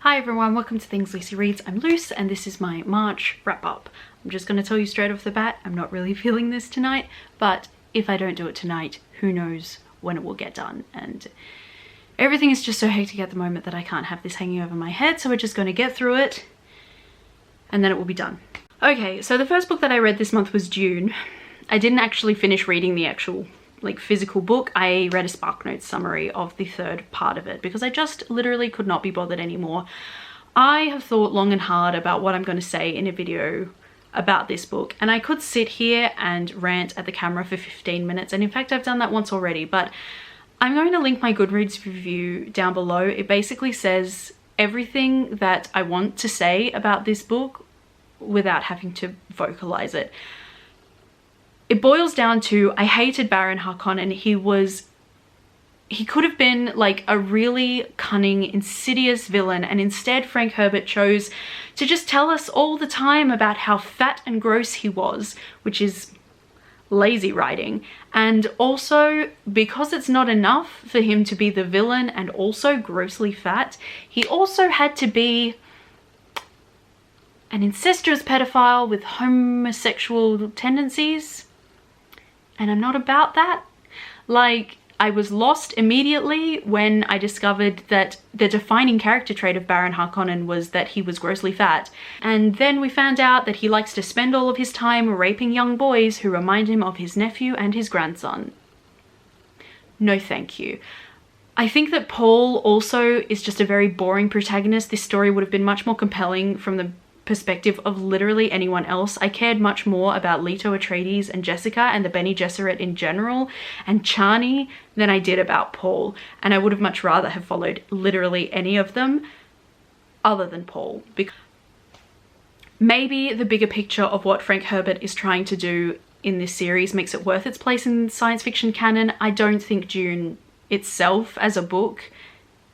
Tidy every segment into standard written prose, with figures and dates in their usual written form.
Hi everyone, welcome to Things Lucy Reads. I'm Luce and this is my March wrap up. I'm just going to tell you straight off the bat, I'm not really feeling this tonight, but if I don't do it tonight, who knows when it will get done. And everything is just so hectic at the moment that I can't have this hanging over my head, so we're just going to get through it and then it will be done. Okay, so the first book that I read this month was Dune. I didn't actually finish reading the actual physical book. I read a SparkNotes summary of the third part of it because I just literally could not be bothered anymore. I have thought long and hard about what I'm going to say in a video about this book, and I could sit here and rant at the camera for 15 minutes, and in fact I've done that once already, but I'm going to link my Goodreads review down below. It basically says everything that I want to say about this book without having to vocalize it. It boils down to, I hated Baron Harkonnen. He could have been like a really cunning, insidious villain, and instead Frank Herbert chose to just tell us all the time about how fat and gross he was, which is lazy writing. And also, because it's not enough for him to be the villain and also grossly fat, he also had to be an incestuous pedophile with homosexual tendencies. And I'm not about that. Like, I was lost immediately when I discovered that the defining character trait of Baron Harkonnen was that he was grossly fat. And then we found out that he likes to spend all of his time raping young boys who remind him of his nephew and his grandson. No thank you. I think that Paul also is just a very boring protagonist. This story would have been much more compelling from the perspective of literally anyone else. I cared much more about Leto Atreides and Jessica and the Bene Gesserit in general and Chani than I did about Paul, and I would have much rather have followed literally any of them other than Paul. Because maybe the bigger picture of what Frank Herbert is trying to do in this series makes it worth its place in science fiction canon. I don't think Dune itself as a book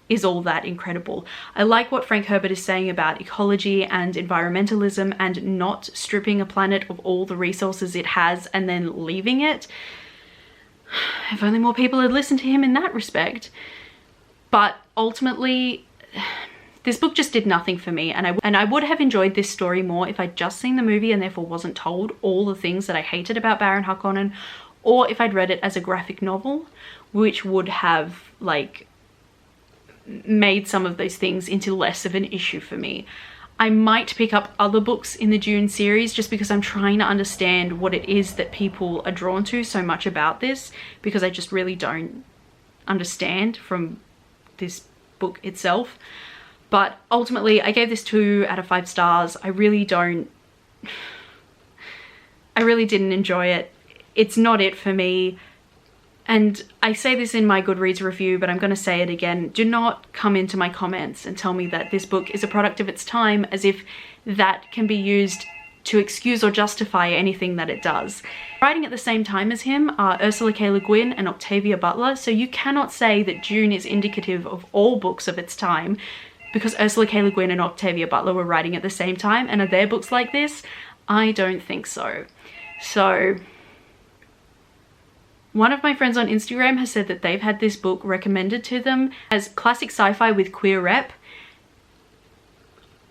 is all that incredible. I like what Frank Herbert is saying about ecology and environmentalism and not stripping a planet of all the resources it has and then leaving it. If only more people had listened to him in that respect. But ultimately, this book just did nothing for me, and I would have enjoyed this story more if I'd just seen the movie and therefore wasn't told all the things that I hated about Baron Harkonnen, or if I'd read it as a graphic novel, which would have made some of those things into less of an issue for me. I might pick up other books in the Dune series just because I'm trying to understand what it is that people are drawn to so much about this, because I just really don't understand from this book itself. But ultimately I gave this 2 out of 5 stars. I really didn't enjoy it. It's not it for me. And I say this in my Goodreads review, but I'm going to say it again. Do not come into my comments and tell me that this book is a product of its time, as if that can be used to excuse or justify anything that it does. Writing at the same time as him are Ursula K. Le Guin and Octavia Butler, so you cannot say that Dune is indicative of all books of its time, because Ursula K. Le Guin and Octavia Butler were writing at the same time, and are there books like this? I don't think so. So one of my friends on Instagram has said that they've had this book recommended to them as classic sci-fi with queer rep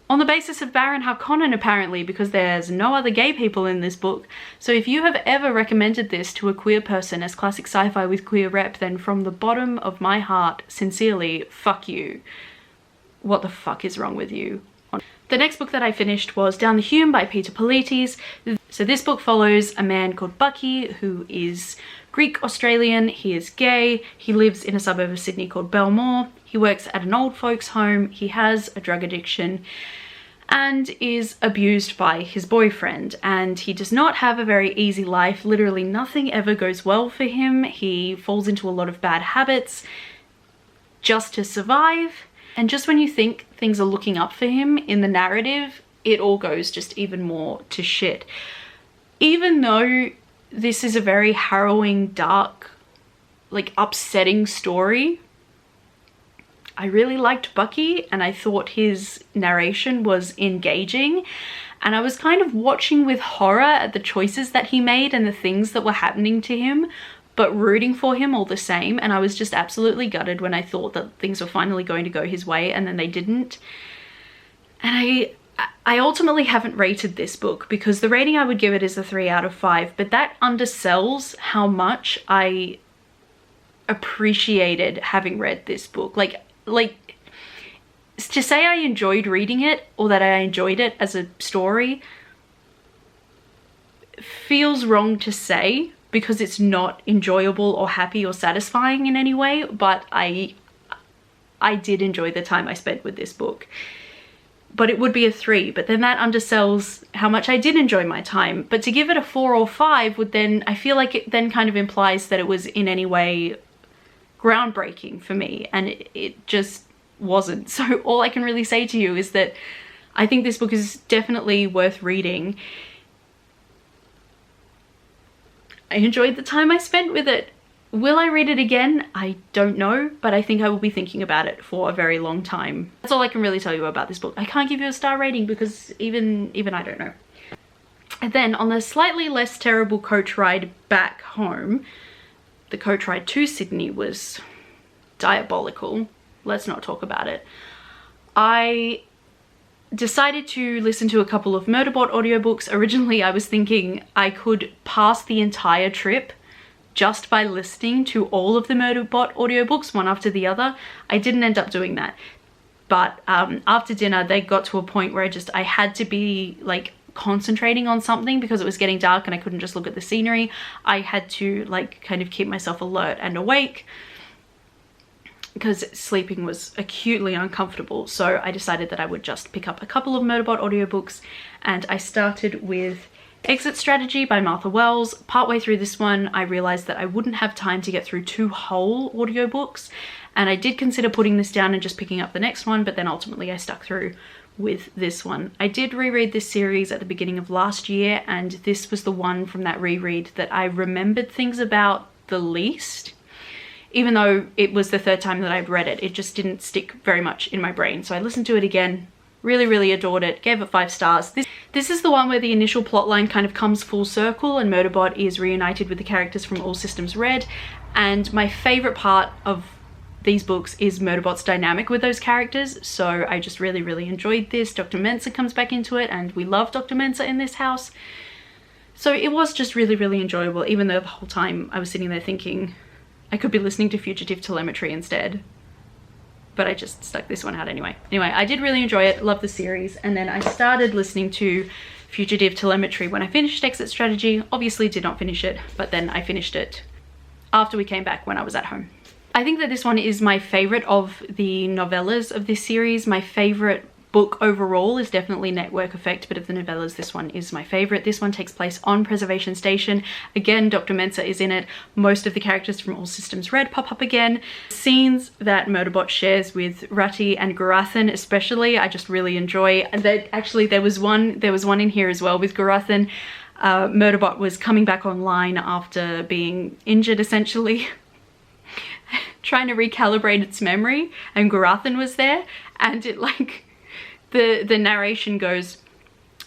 on the basis of Baron Harkonnen, apparently, because there's no other gay people in this book. So if you have ever recommended this to a queer person as classic sci-fi with queer rep, then from the bottom of my heart, sincerely, fuck you. What the fuck is wrong with you? The next book that I finished was Down the Hume by Peter Polites. So this book follows a man called Bucky who is Greek-Australian. He is gay. He lives in a suburb of Sydney called Belmore. He works at an old folks home. He has a drug addiction and is abused by his boyfriend, and he does not have a very easy life. Literally nothing ever goes well for him. He falls into a lot of bad habits just to survive. And just when you think things are looking up for him in the narrative, it all goes just even more to shit. Even though this is a very harrowing, dark, upsetting story, I really liked Bucky and I thought his narration was engaging, and I was kind of watching with horror at the choices that he made and the things that were happening to him, but rooting for him all the same. And I was just absolutely gutted when I thought that things were finally going to go his way and then they didn't. And I ultimately haven't rated this book because the rating I would give it is a 3 out of 5, but that undersells how much I appreciated having read this book. Like to say I enjoyed reading it or that I enjoyed it as a story feels wrong to say because it's not enjoyable or happy or satisfying in any way, but I did enjoy the time I spent with this book. But it would be a 3, but then that undersells how much I did enjoy my time. But to give it a 4 or 5 would then, I feel like it then kind of implies that it was in any way groundbreaking for me, and it just wasn't. So all I can really say to you is that I think this book is definitely worth reading. I enjoyed the time I spent with it. Will I read it again? I don't know, but I think I will be thinking about it for a very long time. That's all I can really tell you about this book. I can't give you a star rating because even I don't know. And then on the slightly less terrible coach ride back home, the coach ride to Sydney was diabolical. Let's not talk about it. I decided to listen to a couple of Murderbot audiobooks. Originally, I was thinking I could pass the entire trip just by listening to all of the Murderbot audiobooks, one after the other. I didn't end up doing that. But after dinner, they got to a point where I had to be like concentrating on something because it was getting dark and I couldn't just look at the scenery. I had to like kind of keep myself alert and awake because sleeping was acutely uncomfortable. So I decided that I would just pick up a couple of Murderbot audiobooks, and I started with Exit Strategy by Martha Wells. Partway through this one, I realized that I wouldn't have time to get through 2 whole audiobooks, and I did consider putting this down and just picking up the next one, but then ultimately I stuck through with this one. I did reread this series at the beginning of last year, and this was the one from that reread that I remembered things about the least. Even though it was the 3rd time that I'd read it, it just didn't stick very much in my brain. So I listened to it again, really adored it, gave it 5 stars. This is the one where the initial plotline kind of comes full circle and Murderbot is reunited with the characters from All Systems Red. And my favorite part of these books is Murderbot's dynamic with those characters. So I just really enjoyed this. Dr. Mensah comes back into it, and we love Dr. Mensah in this house. So it was just really enjoyable, even though the whole time I was sitting there thinking I could be listening to Fugitive Telemetry instead. But I just stuck this one out anyway. Anyway, I did really enjoy it, love the series, and then I started listening to Fugitive Telemetry when I finished Exit Strategy. Obviously did not finish it, but then I finished it after we came back when I was at home. I think that this one is my favorite of the novellas of this series. My favorite book overall is definitely Network Effect, but of the novellas, this one is my favorite. This one takes place on Preservation Station. Again, Dr. Mensah is in it. Most of the characters from All Systems Red pop up again. Scenes that Murderbot shares with Ratty and Garathan especially, I just really enjoy. Actually, there was one in here as well with Garathan. Murderbot was coming back online after being injured essentially, trying to recalibrate its memory, and Garathan was there, and it like the narration goes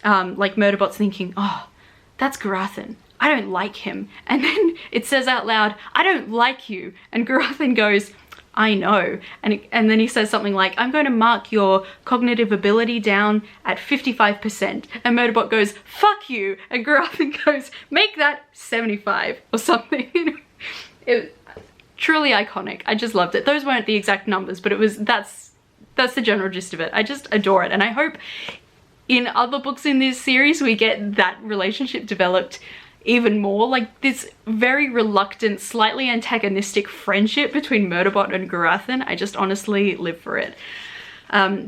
like Murderbot's thinking, oh, that's Garathan, I don't like him, and then it says out loud, I don't like you, and Garathan goes, I know, and then he says something like, I'm going to mark your cognitive ability down at 55%, and Murderbot goes, fuck you, and Garathan goes, make that 75 or something. It truly iconic. I just loved it. Those weren't the exact numbers, but that's the general gist of it. I just adore it, and I hope in other books in this series we get that relationship developed even more, like this very reluctant, slightly antagonistic friendship between Murderbot and Garathan. I just honestly live for it.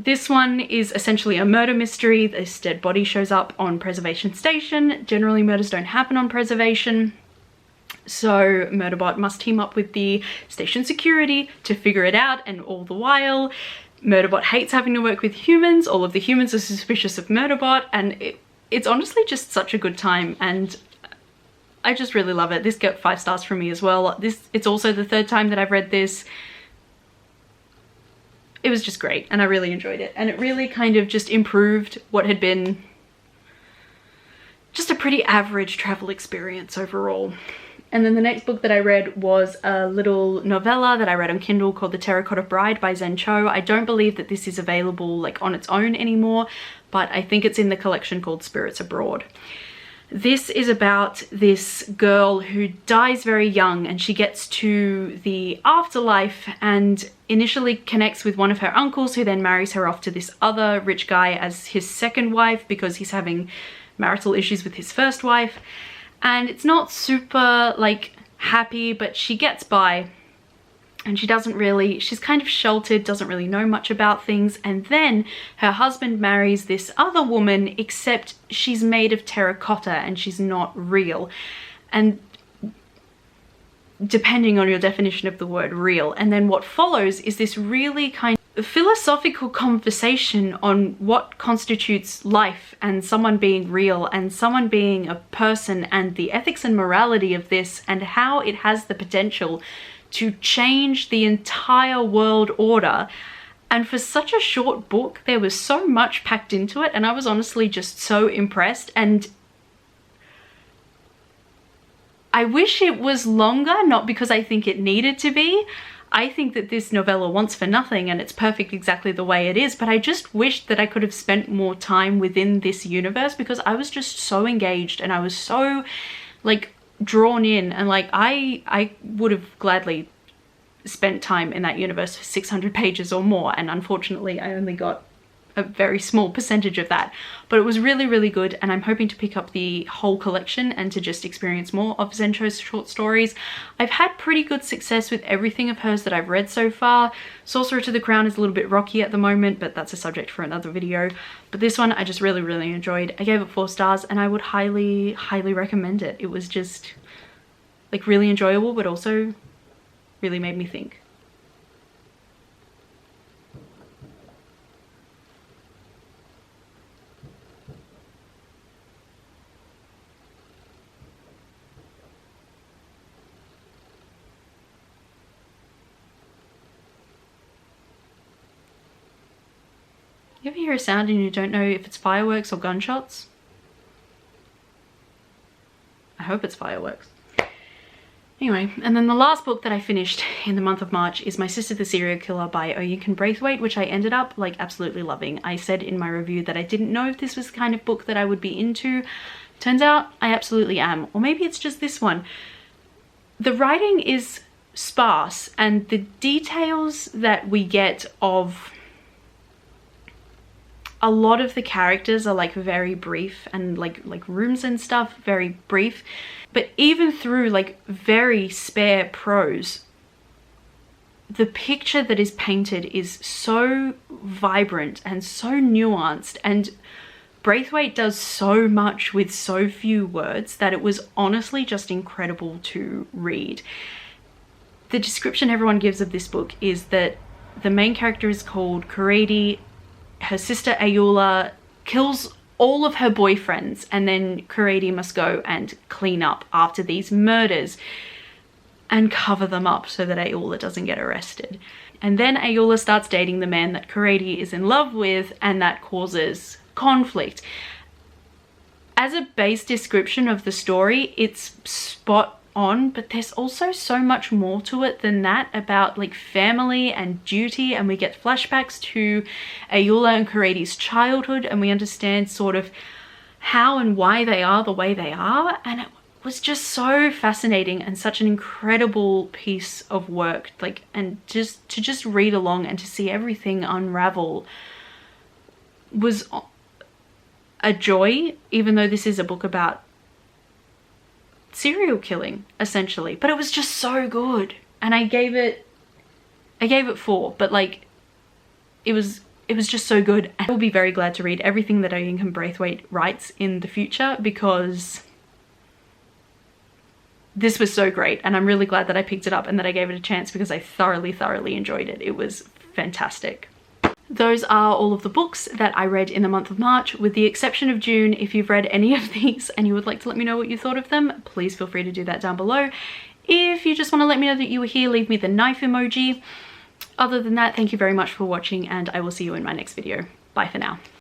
This one is essentially a murder mystery. This dead body shows up on Preservation Station. Generally murders don't happen on Preservation, so Murderbot must team up with the station security to figure it out, and all the while Murderbot hates having to work with humans. All of the humans are suspicious of Murderbot, and it's honestly just such a good time, and I just really love it. This got 5 stars from me as well. It's also the 3rd time that I've read this. It was just great, and I really enjoyed it, and it really kind of just improved what had been just a pretty average travel experience overall. And then the next book that I read was a little novella that I read on Kindle called The Terracotta Bride by Zen Cho. I don't believe that this is available like on its own anymore, but I think it's in the collection called Spirits Abroad. This is about this girl who dies very young, and she gets to the afterlife and initially connects with one of her uncles, who then marries her off to this other rich guy as his second wife because he's having marital issues with his first wife. And it's not super like happy, but she gets by. And she's kind of sheltered, doesn't really know much about things. And then her husband marries this other woman, except she's made of terracotta and she's not real. And depending on your definition of the word real. And then what follows is this really kind of philosophical conversation on what constitutes life and someone being real and someone being a person, and the ethics and morality of this, and how it has the potential to change the entire world order. And for such a short book, there was so much packed into it, and I was honestly just so impressed. And I wish it was longer, not because I think it needed to be. I think that this novella wants for nothing and it's perfect exactly the way it is, but I just wished that I could have spent more time within this universe, because I was just so engaged and I was so like drawn in, and like I would have gladly spent time in that universe for 600 pages or more, and unfortunately I only got a very small percentage of that. But it was really, really good, and I'm hoping to pick up the whole collection and to just experience more of Zen Cho's short stories. I've had pretty good success with everything of hers that I've read so far. Sorcerer to the Crown is a little bit rocky at the moment, but that's a subject for another video. But this one I just really, really enjoyed. I gave it 4 stars and I would highly, highly recommend it. It was just like really enjoyable, but also really made me think. You ever hear a sound and you don't know if it's fireworks or gunshots? I hope it's fireworks. Anyway, and then the last book that I finished in the month of March is My Sister the Serial Killer by Oyinkan Braithwaite, which I ended up like absolutely loving. I said in my review that I didn't know if this was the kind of book that I would be into. Turns out I absolutely am. Or maybe it's just this one. The writing is sparse, and the details that we get of a lot of the characters are like very brief, and like rooms and stuff, very brief. But even through like very spare prose, the picture that is painted is so vibrant and so nuanced, and Braithwaite does so much with so few words that it was honestly just incredible to read. The description everyone gives of this book is that the main character is called Kuredi. Her sister Ayoola kills all of her boyfriends, and then Kuredi must go and clean up after these murders and cover them up so that Ayoola doesn't get arrested. And then Ayoola starts dating the man that Kuredi is in love with, and that causes conflict. As a base description of the story, it's spot on, but there's also so much more to it than that, about like family and duty, and we get flashbacks to Ayoola and Kuredi's childhood, and we understand sort of how and why they are the way they are. And it was just so fascinating and such an incredible piece of work, like, and just to read along and to see everything unravel was a joy, even though this is a book about serial killing essentially. But it was just so good, and I gave it 4, but like it was just so good. I will be very glad to read everything that Oyinkan Braithwaite writes in the future, because this was so great, and I'm really glad that I picked it up and that I gave it a chance, because I thoroughly enjoyed it. It was fantastic. Those are all of the books that I read in the month of March, with the exception of June. If you've read any of these and you would like to let me know what you thought of them, please feel free to do that down below. If you just want to let me know that you were here, leave me the knife emoji. Other than that, thank you very much for watching, and I will see you in my next video. Bye for now.